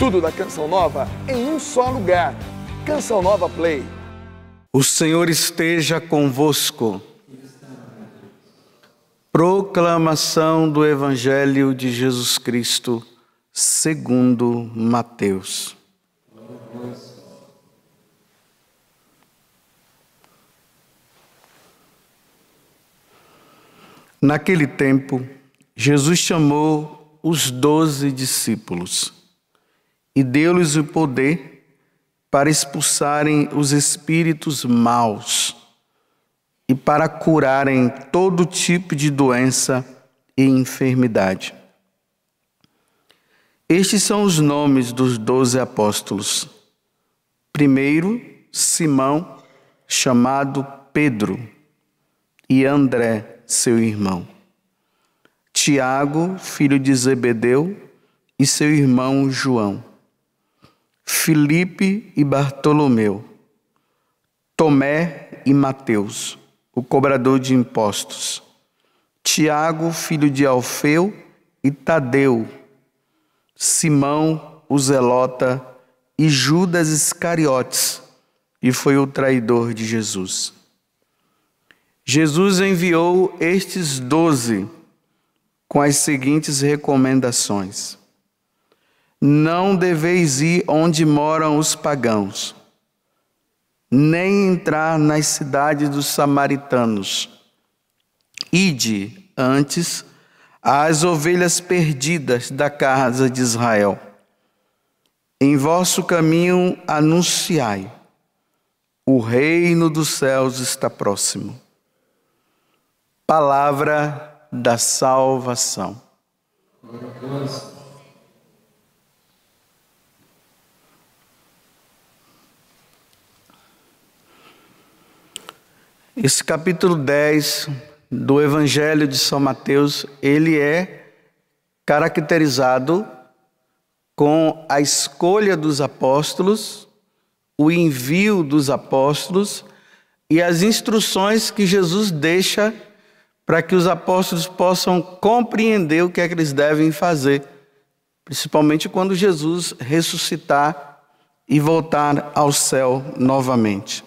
Tudo da Canção Nova em um só lugar. Canção Nova Play. O Senhor esteja convosco. Proclamação do Evangelho de Jesus Cristo, segundo Mateus. Naquele tempo, Jesus chamou os 12 discípulos e deu-lhes o poder para expulsarem os espíritos maus e para curarem todo tipo de doença e enfermidade. Estes são os nomes dos 12 apóstolos. Primeiro, Simão, chamado Pedro, e André, seu irmão. Tiago, filho de Zebedeu, e seu irmão João. Filipe e Bartolomeu. Tomé e Mateus, o cobrador de impostos. Tiago, filho de Alfeu, e Tadeu. Simão, o zelota, e Judas Iscariotes, e foi o traidor de Jesus. Jesus enviou estes 12 com as seguintes recomendações: não deveis ir onde moram os pagãos, nem entrar nas cidades dos samaritanos. Ide, antes, às ovelhas perdidas da casa de Israel. Em vosso caminho anunciai: o reino dos céus está próximo. Palavra da salvação. Esse capítulo 10 do Evangelho de São Mateus, ele é caracterizado com a escolha dos apóstolos, o envio dos apóstolos e as instruções que Jesus deixa para que os apóstolos possam compreender o que é que eles devem fazer, principalmente quando Jesus ressuscitar e voltar ao céu novamente.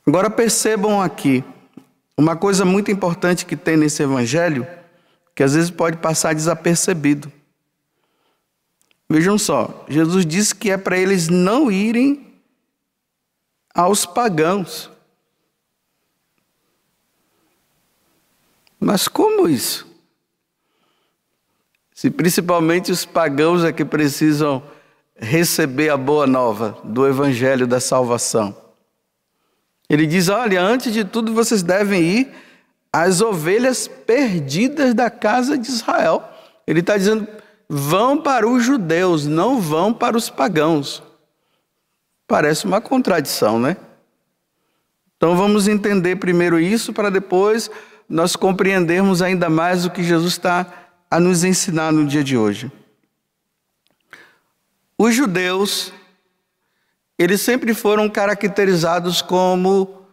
Agora percebam aqui uma coisa muito importante que tem nesse evangelho, que às vezes pode passar desapercebido. Vejam só, Jesus disse que é para eles não irem aos pagãos. Mas como isso? Se principalmente os pagãos é que precisam receber a boa nova do evangelho da salvação. Ele diz, olha, antes de tudo vocês devem ir às ovelhas perdidas da casa de Israel. Ele está dizendo, vão para os judeus, não vão para os pagãos. Parece uma contradição, né? Então vamos entender primeiro isso para depois nós compreendermos ainda mais o que Jesus está a nos ensinar no dia de hoje. Os judeus, eles sempre foram caracterizados como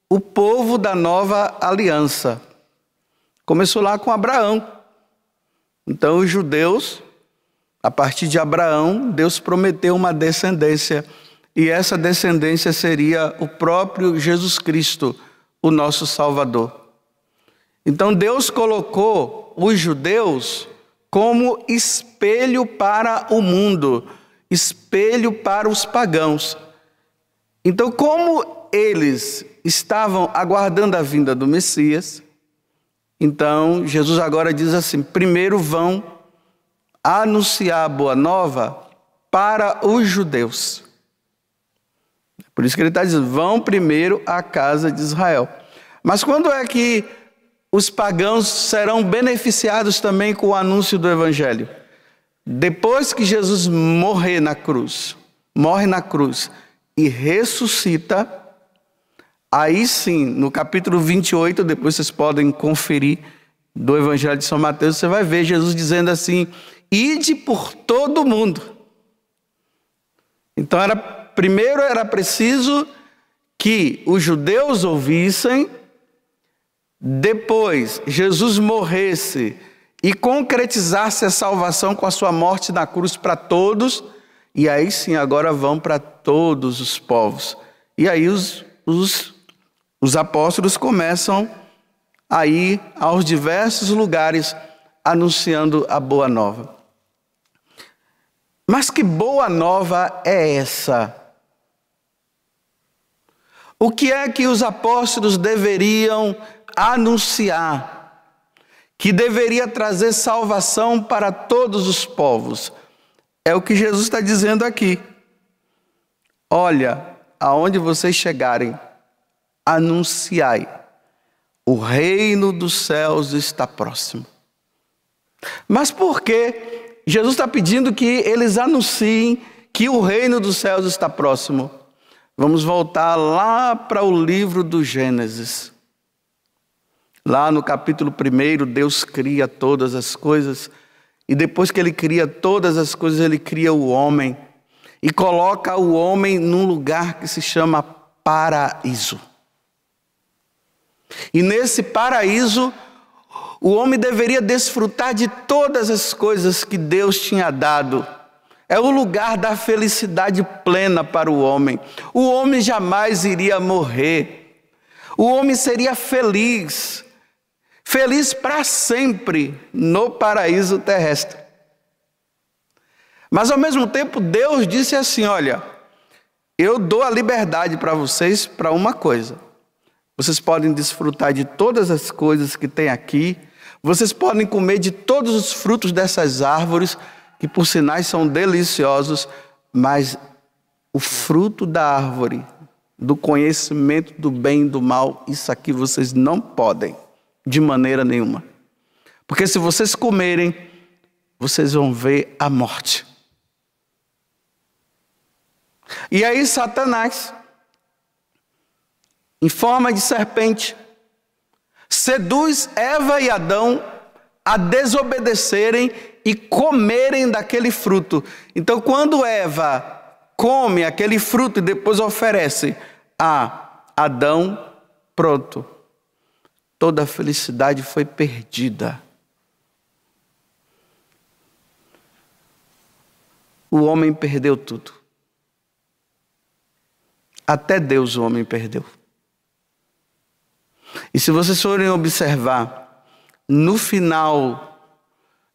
o povo da nova aliança. Começou lá com Abraão. Então os judeus, a partir de Abraão, Deus prometeu uma descendência. E essa descendência seria o próprio Jesus Cristo, o nosso Salvador. Então Deus colocou os judeus como espelho para o mundo, espelho para os pagãos. Então, como eles estavam aguardando a vinda do Messias, então Jesus agora diz assim, primeiro vão anunciar a boa nova para os judeus. Por isso que ele está dizendo, vão primeiro à casa de Israel. Mas quando é que os pagãos serão beneficiados também com o anúncio do Evangelho? Depois que Jesus morre na cruz e ressuscita, aí sim, no capítulo 28, depois vocês podem conferir do Evangelho de São Mateus, você vai ver Jesus dizendo assim, ide por todo o mundo. Então primeiro era preciso que os judeus ouvissem, depois Jesus morresse e concretizar-se a salvação com a sua morte na cruz para todos, e aí sim, agora vão para todos os povos. E aí os apóstolos começam a ir aos diversos lugares anunciando a boa nova. Mas que boa nova é essa? O que é que os apóstolos deveriam anunciar? Que deveria trazer salvação para todos os povos? É o que Jesus está dizendo aqui. Olha, aonde vocês chegarem, anunciai. O reino dos céus está próximo. Mas por que Jesus está pedindo que eles anunciem que o reino dos céus está próximo? Vamos voltar lá para o livro do Gênesis. Lá no capítulo 1, Deus cria todas as coisas. E depois que Ele cria todas as coisas, Ele cria o homem. E coloca o homem num lugar que se chama paraíso. E nesse paraíso, o homem deveria desfrutar de todas as coisas que Deus tinha dado. É o lugar da felicidade plena para o homem. O homem jamais iria morrer. O homem seria feliz. Feliz para sempre no paraíso terrestre. Mas ao mesmo tempo, Deus disse assim, olha, eu dou a liberdade para vocês para uma coisa. Vocês podem desfrutar de todas as coisas que tem aqui. Vocês podem comer de todos os frutos dessas árvores, que por sinais são deliciosos, mas o fruto da árvore, do conhecimento do bem e do mal, isso aqui vocês não podem, de maneira nenhuma. Porque se vocês comerem, vocês vão ver a morte. E aí Satanás, em forma de serpente, seduz Eva e Adão a desobedecerem e comerem daquele fruto. Então, quando Eva come aquele fruto e depois oferece a Adão, pronto. Toda a felicidade foi perdida. O homem perdeu tudo. Até Deus o homem perdeu. E se vocês forem observar, no final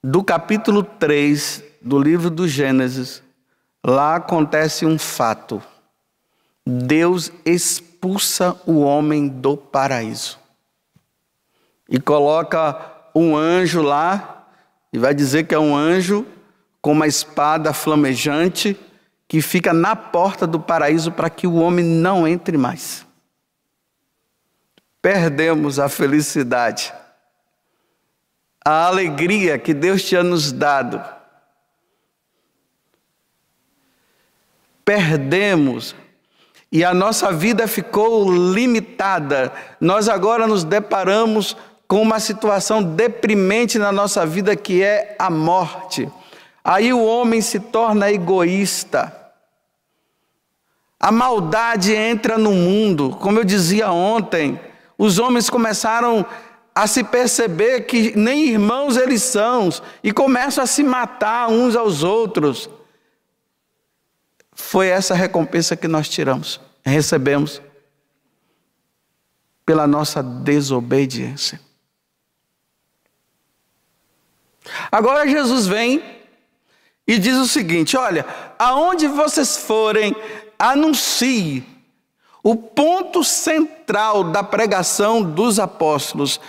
do capítulo 3 do livro do Gênesis, lá acontece um fato. Deus expulsa o homem do paraíso. E coloca um anjo lá, e vai dizer que é um anjo com uma espada flamejante, que fica na porta do paraíso para que o homem não entre mais. Perdemos a felicidade, a alegria que Deus tinha nos dado. Perdemos e a nossa vida ficou limitada. Nós agora nos deparamos com uma situação deprimente na nossa vida, que é a morte. Aí o homem se torna egoísta. A maldade entra no mundo. Como eu dizia ontem, os homens começaram a se perceber que nem irmãos eles são e começam a se matar uns aos outros. Foi essa recompensa que nós recebemos pela nossa desobediência. Agora Jesus vem e diz o seguinte, olha, aonde vocês forem, anuncie. O ponto central da pregação dos apóstolos,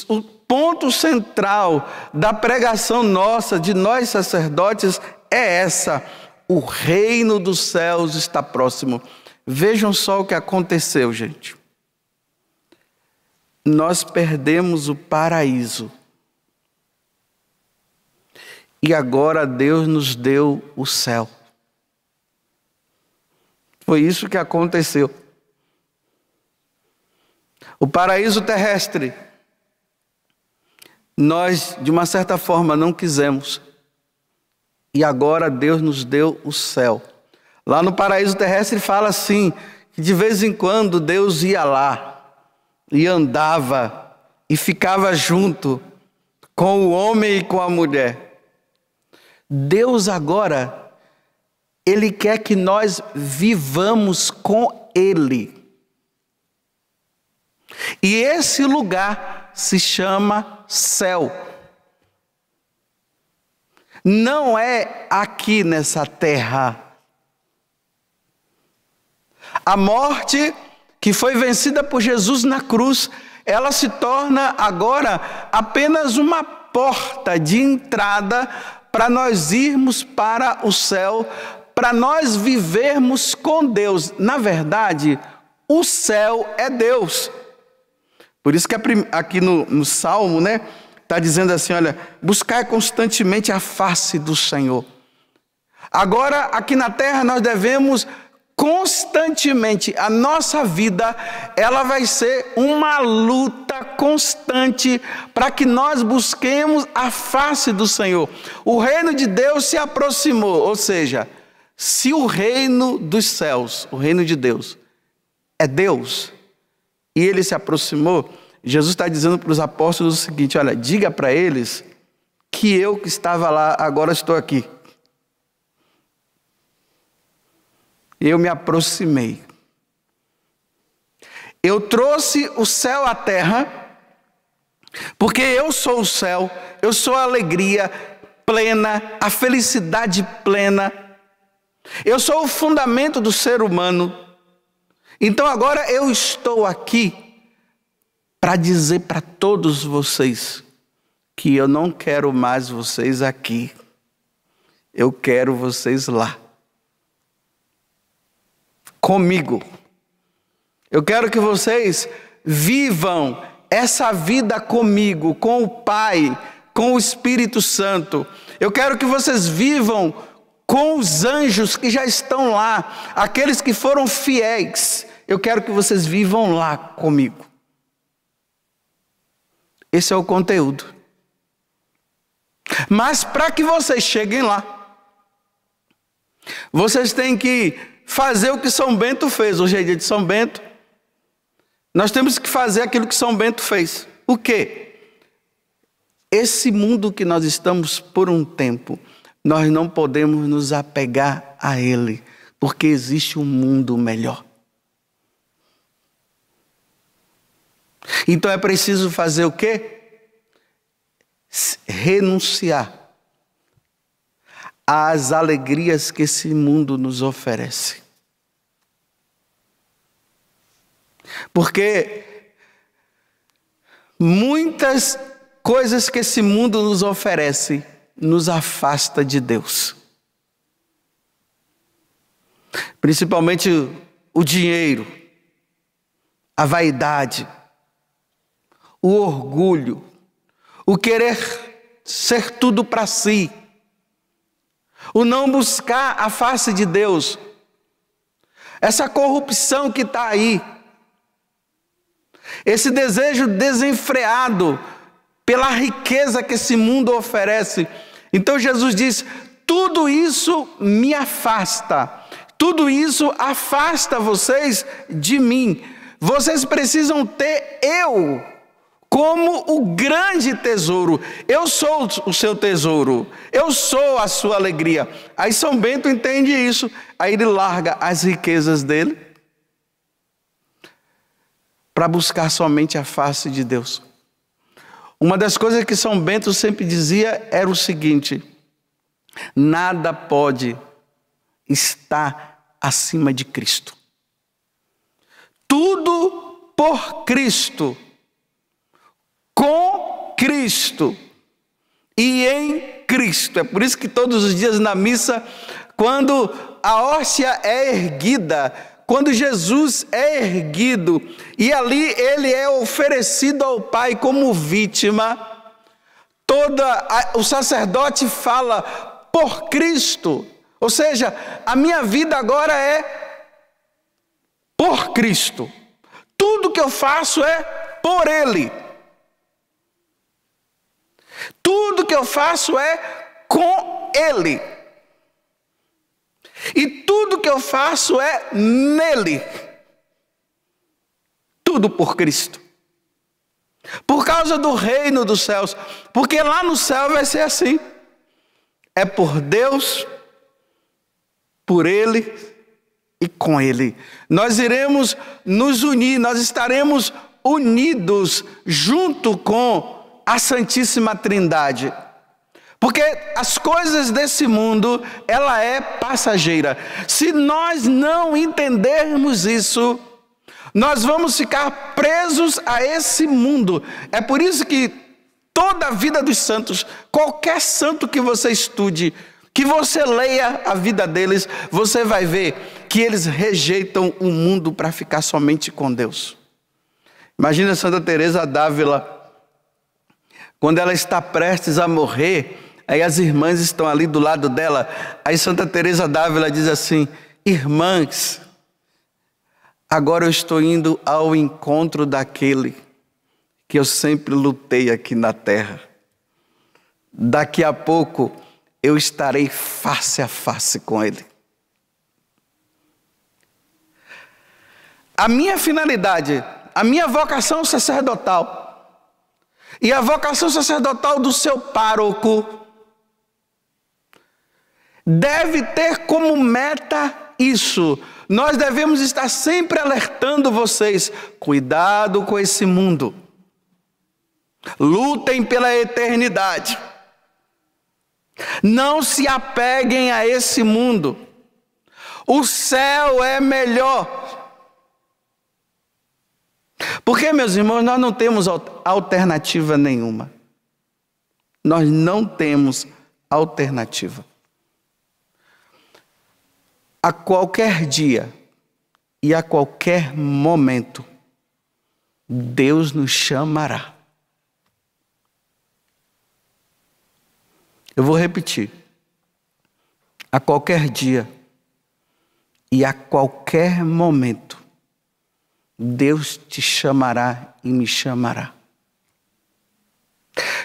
o ponto central da pregação nossa, de nós sacerdotes, é essa: o reino dos céus está próximo. Vejam só o que aconteceu, gente. Nós perdemos o paraíso. E agora Deus nos deu o céu. Foi isso que aconteceu. O paraíso terrestre, nós, de uma certa forma, não quisemos. E agora Deus nos deu o céu. Lá no paraíso terrestre fala assim, que de vez em quando Deus ia lá, e andava, e ficava junto com o homem e com a mulher. Deus agora, Ele quer que nós vivamos com Ele. E esse lugar se chama céu. Não é aqui nessa terra. A morte que foi vencida por Jesus na cruz, ela se torna agora apenas uma porta de entrada para nós irmos para o céu, para nós vivermos com Deus. Na verdade, o céu é Deus. Por isso que aqui no Salmo, né, está dizendo assim, olha, buscar constantemente a face do Senhor. Agora, aqui na terra, nós devemos constantemente, a nossa vida, ela vai ser uma luta constante para que nós busquemos a face do Senhor. O reino de Deus se aproximou, ou seja, se o reino dos céus, o reino de Deus, é Deus, e ele se aproximou, Jesus está dizendo para os apóstolos o seguinte, olha, diga para eles que eu que estava lá, agora estou aqui. Eu me aproximei. Eu trouxe o céu à terra, porque eu sou o céu, eu sou a alegria plena, a felicidade plena. Eu sou o fundamento do ser humano. Então agora eu estou aqui para dizer para todos vocês que eu não quero mais vocês aqui. Eu quero vocês lá. Comigo. Eu quero que vocês vivam essa vida comigo, com o Pai, com o Espírito Santo. Eu quero que vocês vivam com os anjos que já estão lá, aqueles que foram fiéis. Eu quero que vocês vivam lá comigo. Esse é o conteúdo. Mas para que vocês cheguem lá, vocês têm que fazer o que São Bento fez. Hoje é dia de São Bento. Nós temos que fazer aquilo que São Bento fez. O quê? Esse mundo que nós estamos por um tempo, nós não podemos nos apegar a ele, porque existe um mundo melhor. Então é preciso fazer o quê? Renunciar às alegrias que esse mundo nos oferece. Porque muitas coisas que esse mundo nos oferece nos afasta de Deus. Principalmente o dinheiro, a vaidade, o orgulho, o querer ser tudo para si, o não buscar a face de Deus, essa corrupção que está aí, esse desejo desenfreado pela riqueza que esse mundo oferece. Então Jesus diz, tudo isso me afasta, tudo isso afasta vocês de mim. Vocês precisam ter eu como o grande tesouro. Eu sou o seu tesouro, eu sou a sua alegria. Aí São Bento entende isso, aí ele larga as riquezas dele para buscar somente a face de Deus. Uma das coisas que São Bento sempre dizia era o seguinte: nada pode estar acima de Cristo. Tudo por Cristo, com Cristo e em Cristo. É por isso que todos os dias na missa, quando a hóstia é erguida, quando Jesus é erguido e ali ele é oferecido ao Pai como vítima, o sacerdote fala por Cristo. Ou seja, a minha vida agora é por Cristo. Tudo que eu faço é por Ele. Tudo que eu faço é com Ele. E tudo que eu faço é nele. Tudo por Cristo. Por causa do reino dos céus. Porque lá no céu vai ser assim. É por Deus, por Ele e com Ele. Nós iremos nos unir, nós estaremos unidos junto com a Santíssima Trindade. Porque as coisas desse mundo, ela é passageira. Se nós não entendermos isso, nós vamos ficar presos a esse mundo. É por isso que toda a vida dos santos, qualquer santo que você estude, que você leia a vida deles, você vai ver que eles rejeitam o mundo para ficar somente com Deus. Imagina Santa Teresa d'Ávila, quando ela está prestes a morrer, aí as irmãs estão ali do lado dela, aí Santa Teresa d'Ávila diz assim: irmãs, agora eu estou indo ao encontro daquele que eu sempre lutei aqui na terra. Daqui a pouco eu estarei face a face com ele. A minha finalidade, a minha vocação sacerdotal e a vocação sacerdotal do seu pároco deve ter como meta isso. Nós devemos estar sempre alertando vocês: cuidado com esse mundo. Lutem pela eternidade. Não se apeguem a esse mundo. O céu é melhor. Porque, meus irmãos, nós não temos alternativa nenhuma. Nós não temos alternativa. A qualquer dia e a qualquer momento, Deus nos chamará. Eu vou repetir. A qualquer dia e a qualquer momento, Deus te chamará e me chamará.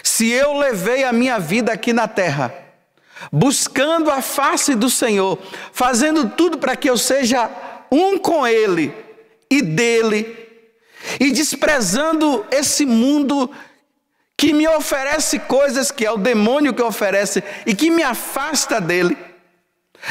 Se eu levei a minha vida aqui na terra, buscando a face do Senhor, fazendo tudo para que eu seja um com Ele e dele, e desprezando esse mundo que me oferece coisas que é o demônio que oferece e que me afasta dele.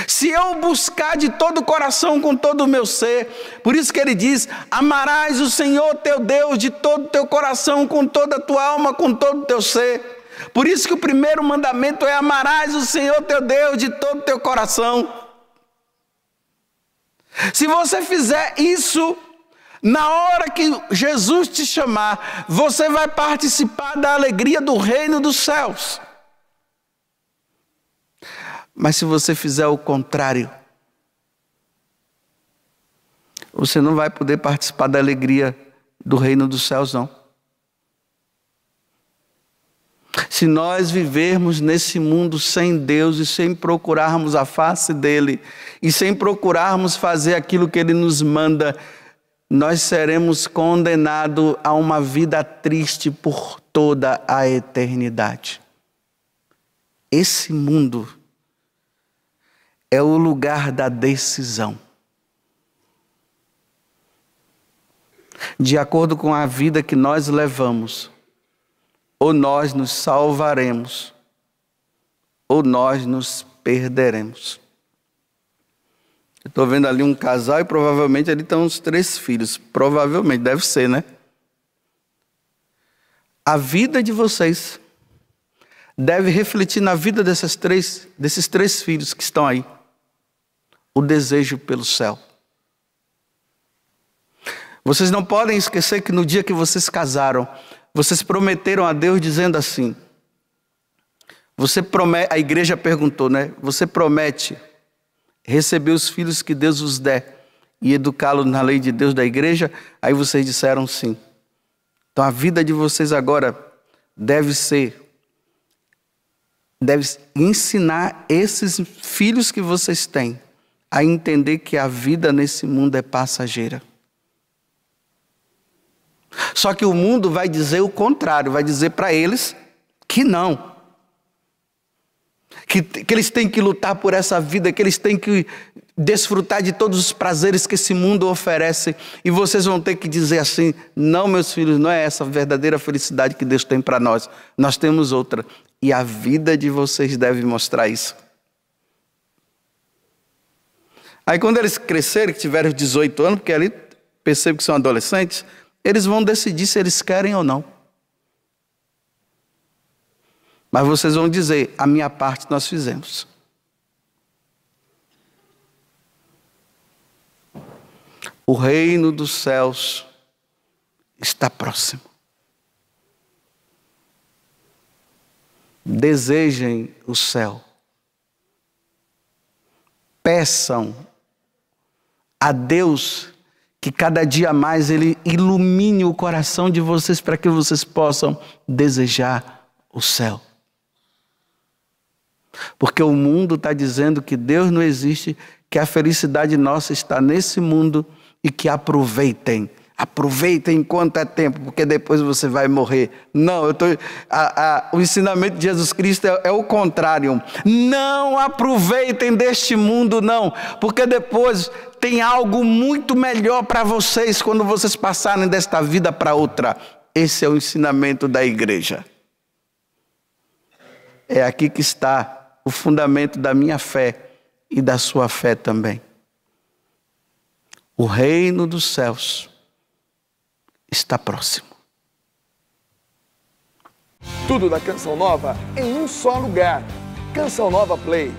Se eu buscar de todo o coração, com todo o meu ser, por isso que ele diz: amarás o Senhor teu Deus de todo o teu coração, com toda a tua alma, com todo o teu ser. Por isso que o primeiro mandamento é: amarás o Senhor teu Deus de todo o teu coração. Se você fizer isso, na hora que Jesus te chamar, você vai participar da alegria do reino dos céus. Mas se você fizer o contrário, você não vai poder participar da alegria do reino dos céus, não. Se nós vivermos nesse mundo sem Deus e sem procurarmos a face dele, e sem procurarmos fazer aquilo que ele nos manda, nós seremos condenados a uma vida triste por toda a eternidade. Esse mundo é o lugar da decisão. De acordo com a vida que nós levamos, ou nós nos salvaremos, ou nós nos perderemos. Eu estou vendo ali um casal e provavelmente ali estão uns 3 filhos. Provavelmente, deve ser, né? A vida de vocês deve refletir na vida desses três filhos que estão aí. O desejo pelo céu. Vocês não podem esquecer que no dia que vocês casaram, vocês prometeram a Deus dizendo assim: a igreja perguntou, né? Você promete receber os filhos que Deus vos der e educá-los na lei de Deus da igreja? Aí vocês disseram sim. Então a vida de vocês agora deve ensinar esses filhos que vocês têm a entender que a vida nesse mundo é passageira. Só que o mundo vai dizer o contrário, vai dizer para eles que não. Que eles têm que lutar por essa vida, que eles têm que desfrutar de todos os prazeres que esse mundo oferece, e vocês vão ter que dizer assim: não, meus filhos, não é essa a verdadeira felicidade que Deus tem para nós. Nós temos outra, e a vida de vocês deve mostrar isso. Aí quando eles crescerem, que tiverem os 18 anos, porque ali percebo que são adolescentes, eles vão decidir se eles querem ou não. Mas vocês vão dizer: a minha parte nós fizemos. O reino dos céus está próximo. Desejem o céu. Peçam a Deus que cada dia mais Ele ilumine o coração de vocês para que vocês possam desejar o céu. Porque o mundo está dizendo que Deus não existe, que a felicidade nossa está nesse mundo e que aproveitem. Aproveitem enquanto é tempo, porque depois você vai morrer. Não, o ensinamento de Jesus Cristo é o contrário. Não aproveitem deste mundo, não, porque depois tem algo muito melhor para vocês quando vocês passarem desta vida para outra. Esse é o ensinamento da igreja. É aqui que está o fundamento da minha fé e da sua fé também. O reino dos céus está próximo. Tudo da Canção Nova em um só lugar. Canção Nova Play.